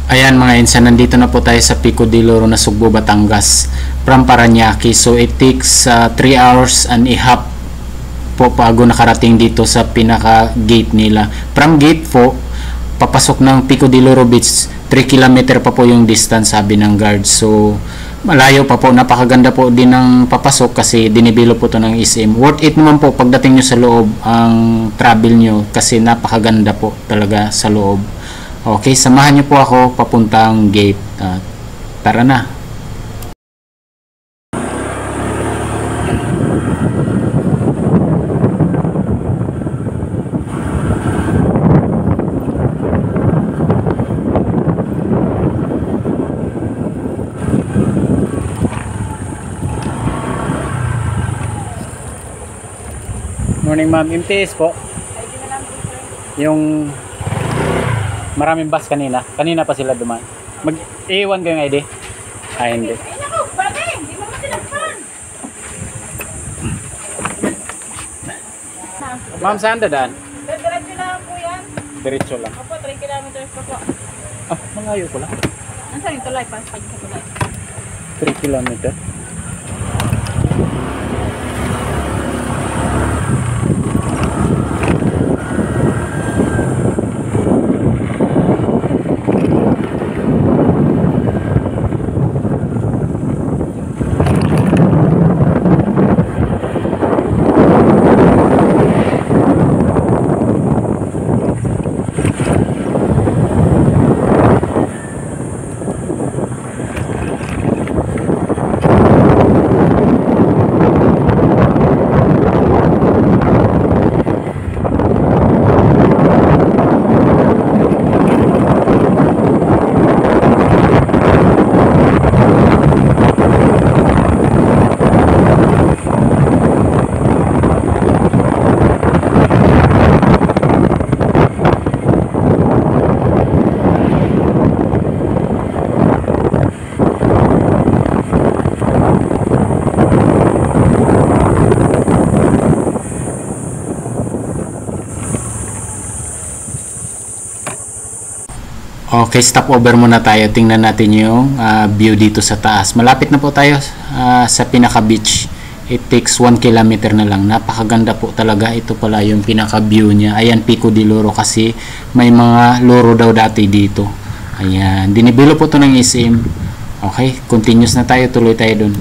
Ayan mga insan, nandito na po tayo sa Pico de Loro na Sugbo, Batangas from Parañaque. So it takes 3 hours and a half po bago nakarating dito sa pinaka gate nila. From gate po, papasok ng Pico de Loro Beach, 3 kilometer pa po yung distance sabi ng guard. So malayo pa po, napakaganda po din ng papasok kasi dinibilo po to ng SM. Worth it naman po pagdating nyo sa loob ang travel nyo kasi napakaganda po talaga sa loob. Okay, samahan niyo po ako papuntang gate. Tara na. Morning ma'am, MTS po. Yung maraming bus kanina. Kanina pa sila dumaan. Mag-iwan ko yung ID? Ay, hindi. Ma'am, saan dadaan? Diretso lang po yan. Diretso lang. Opo, 3 kilometers pa po. Ah, malayo ko lang. Ang saan yung tulay? Pasok sa tulay. 3 kilometer. Okay, stop over muna tayo. Tingnan natin yung view dito sa taas. Malapit na po tayo sa pinaka beach. It takes 1 kilometer na lang. Napakaganda po talaga. Ito pala yung pinaka view niya. Ayan, Pico de Loro kasi may mga loro daw dati dito. Ayan, dinibilo po to ng SM. Okay, continuous na tayo. Tuloy tayo dun.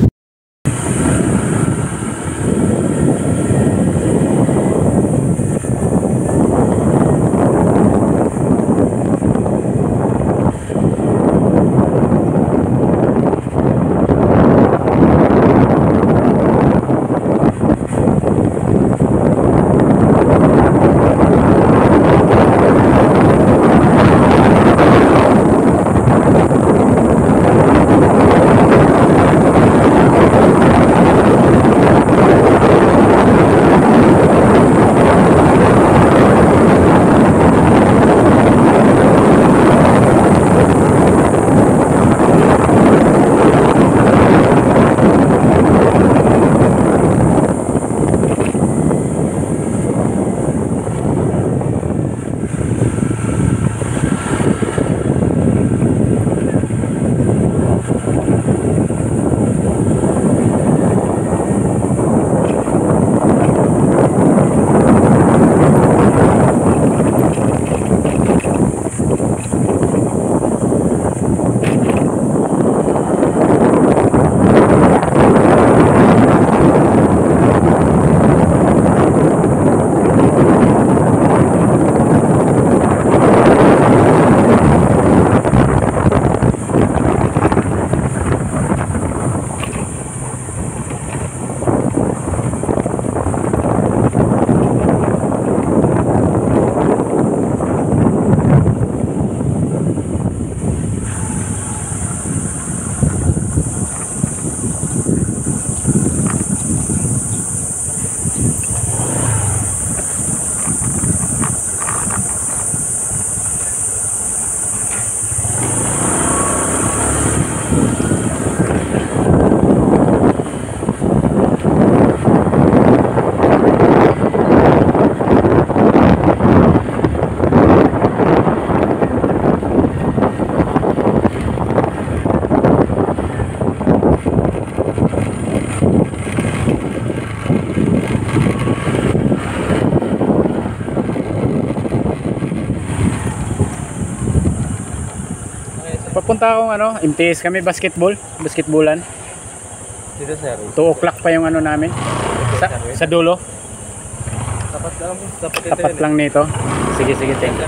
Papunta akong MTS kami, basketballan. Dito sir. 2 o'clock pa yung namin. Sa dulo. Tapat lang nito. Sige, thank you.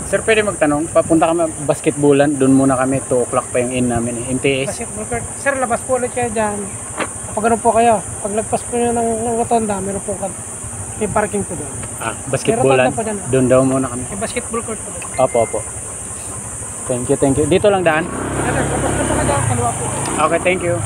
Sir, pwede magtanong, papunta kami basketballan, doon muna kami, 2 o'clock pa yung in namin, MTS. Basketball court. Sir, labas po ulit kayo dyan. Kapag ano po kayo, pag lagpas po nyo ng rotonda, meron po may parking po doon. Basketballan, May rotonda po dyan. doon daw muna kami. May basketball court po doon. Opo. Thank you. Dito lang daan? Sir, kapag na po kayo dyan, kaliwa po. Okay, thank you.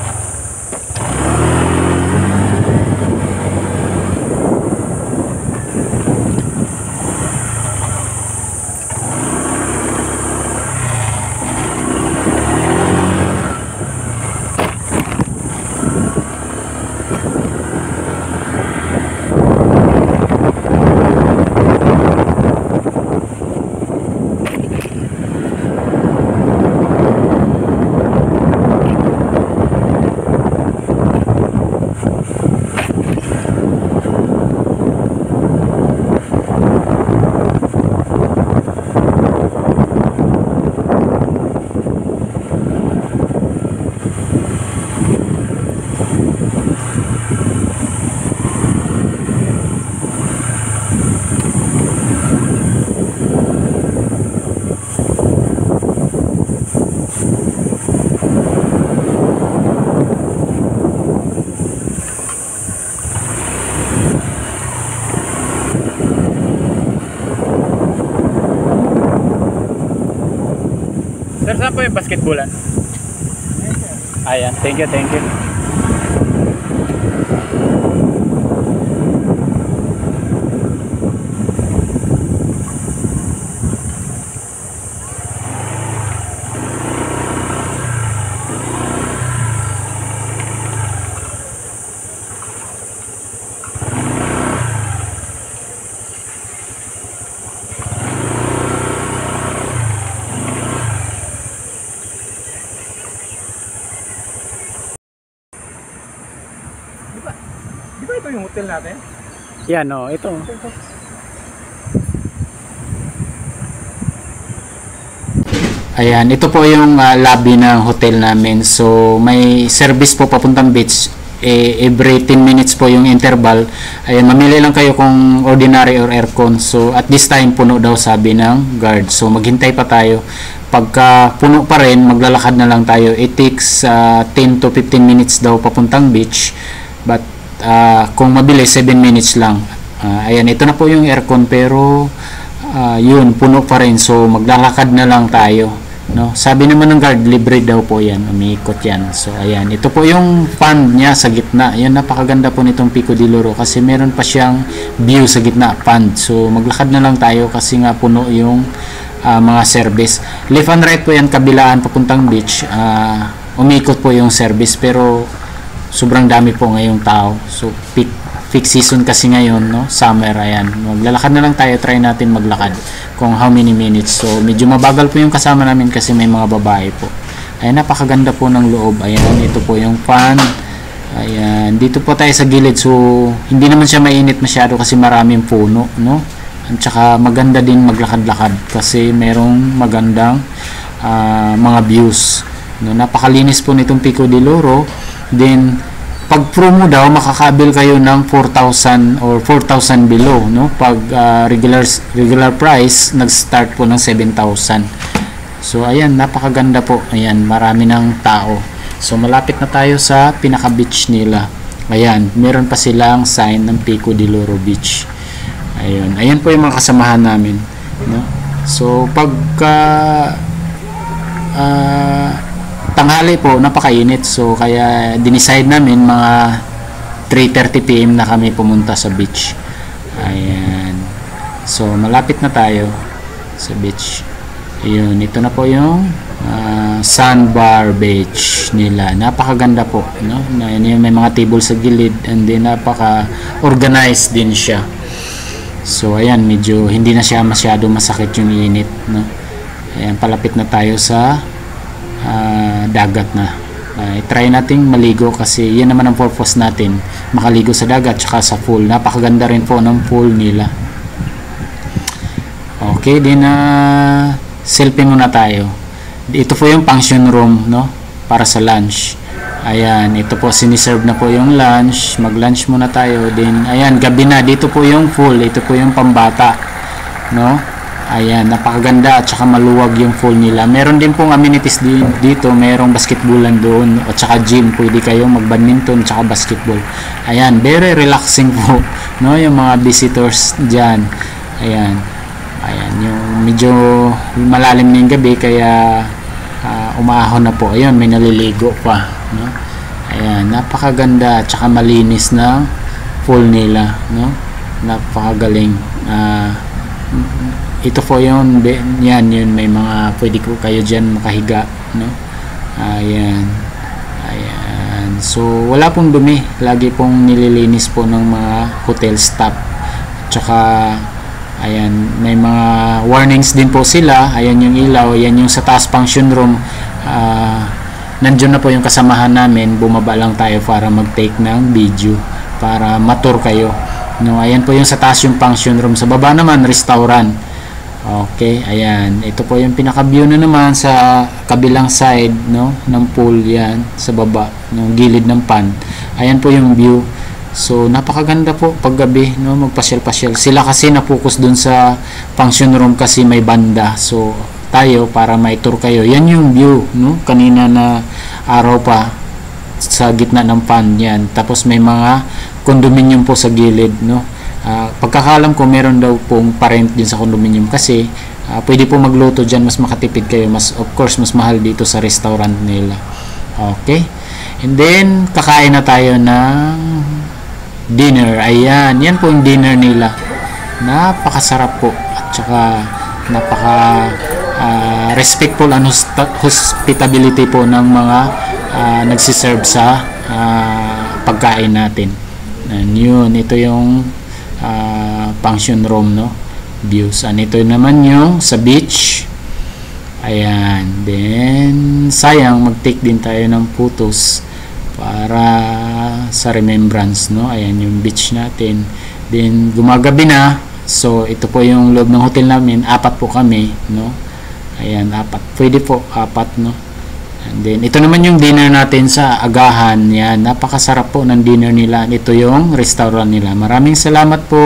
Sir, saan po yung basketballan? Ayan, thank you. Di ba ito yung hotel natin? Yan ito. Ayan, ito po yung lobby ng hotel namin. So, may service po papuntang beach. Every 10 minutes po yung interval. Ayan, mamili lang kayo kung ordinary or aircon. So, at this time, puno daw sabi ng guard. So, maghintay pa tayo. Pagka puno pa rin, maglalakad na lang tayo. It takes 10 to 15 minutes daw papuntang beach. But, kung mabilis, 7 minutes lang. Ayan, ito na po yung aircon. Pero, yun, puno pa rin. So, maglalakad na lang tayo. No? Sabi naman ng guard, libre daw po yan, umiikot yan. So ayan, ito po yung pond niya sa gitna. Yan, napakaganda po nitong Pico de Loro kasi meron pa siyang view sa gitna, pond. So maglakad na lang tayo kasi nga puno yung mga service. Left and right po yan, kabilaan papuntang beach. Umiikot po yung service pero sobrang dami po ngayong tao. So peak season kasi ngayon, no? Summer, ayan. Maglalakad na lang tayo, try natin maglakad kung how many minutes. So medyo mabagal po yung kasama namin kasi may mga babae po. Ayan, napakaganda po ng loob. Ayan, ito po yung fan. Ayan, dito po tayo sa gilid. So hindi naman siya mainit masyado kasi maraming puno, no? At saka maganda din maglakad-lakad kasi merong magandang mga views, no? Napakalinis po nitong Pico de Loro. Then pag promo daw, makakabil kayo ng 4,000 or 4,000 below, no? Pag regular price, nag-start po ng 7,000. So, ayan, napakaganda po. Ayan, marami ng tao. So malapit na tayo sa pinaka beach nila. Ayan, meron pa silang sign ng Pico de Loro Beach. Ayun, ayan po yung mga kasamahan namin, no? So pagka tanghali po, napakainit, so kaya dinicide namin mga 3:30 PM na kami pumunta sa beach. Ayan, so malapit na tayo sa beach. Ayun, ito na po yung Sandbar Beach nila. Napakaganda po, no? May mga table sa gilid, and then napaka organized din siya. So ayan, medyo hindi na siya masyado masakit yung init, no? Ayan, palapit na tayo sa dagat na. Try nating maligo kasi yan naman ang purpose natin, makaligo sa dagat tsaka sa pool. Napakaganda rin po ng pool nila. Okay, din selfie muna tayo. Ito po yung function room, no? Para sa lunch. Ayan, ito po, siniserve na po yung lunch. Mag-lunch muna tayo. Then, ayan, gabi na. Dito po yung pool. Ito po yung pambata, no? Ayan, napakaganda at saka maluwag yung pool nila. Meron din pong amenities dito. Merong basketballan doon at saka gym. Pwede kayong mag-badminton at saka basketball. Ayan, very relaxing po, no? Yung mga visitors dyan. Ayan. Ayan, yung medyo malalim na yung gabi kaya umahon na po. Ayun, may naliligo pa, no? Ayan, napakaganda at saka malinis na pool nila, no? Napakagaling. Ito po yun, yan, yun, may mga pwede ko kayo dyan makahiga, no? Ayan. Ayan. So, wala pong dumi. Lagi pong nililinis po ng mga hotel staff. At saka ayan, may mga warnings din po sila. Ayan yung ilaw, ayan yung sa taas function room. Nandiyon na po yung kasamahan namin. Bumaba lang tayo para mag-take ng video para matur kayo, no? Ayan po yung sa taas yung function room. Sa baba naman, restaurant. Okay, ayan. Ito po yung pinaka-view na naman sa kabilang side, no, ng pool. Yan, sa baba, ng gilid ng pond. Ayan po yung view. So, napakaganda po paggabi, no, magpasyal-pasyal. Sila kasi na-focus dun sa function room kasi may banda. So, tayo para may tour kayo. Yan yung view, no? Kanina na araw pa sa gitna ng pond yan. Tapos may mga condominium po sa gilid, no? Pagkakalam ko meron daw pong parent din sa condominium kasi pwede po magluto dyan, mas makatipid kayo. Of course, mas mahal dito sa restaurant nila. Okay? And then, kakain na tayo ng dinner. Ayan, yan po yung dinner nila. Napakasarap po at saka napaka respectful and hospitality po ng mga nagsiserve sa pagkain natin. And yun, ito yung function room, no, views. And ito naman yung sa beach. Ayan, then sayang mag-take din tayo ng photos para sa remembrance, no. Ayan yung beach natin. Then gumagabi na, so ito po yung loob ng hotel namin. 4 po kami, no. Ayan, 4, pwede po 4, no. And then ito naman yung dinner natin sa Agahan. Yan, napakasarap po ng dinner nila. Ito yung restaurant nila. Maraming salamat po.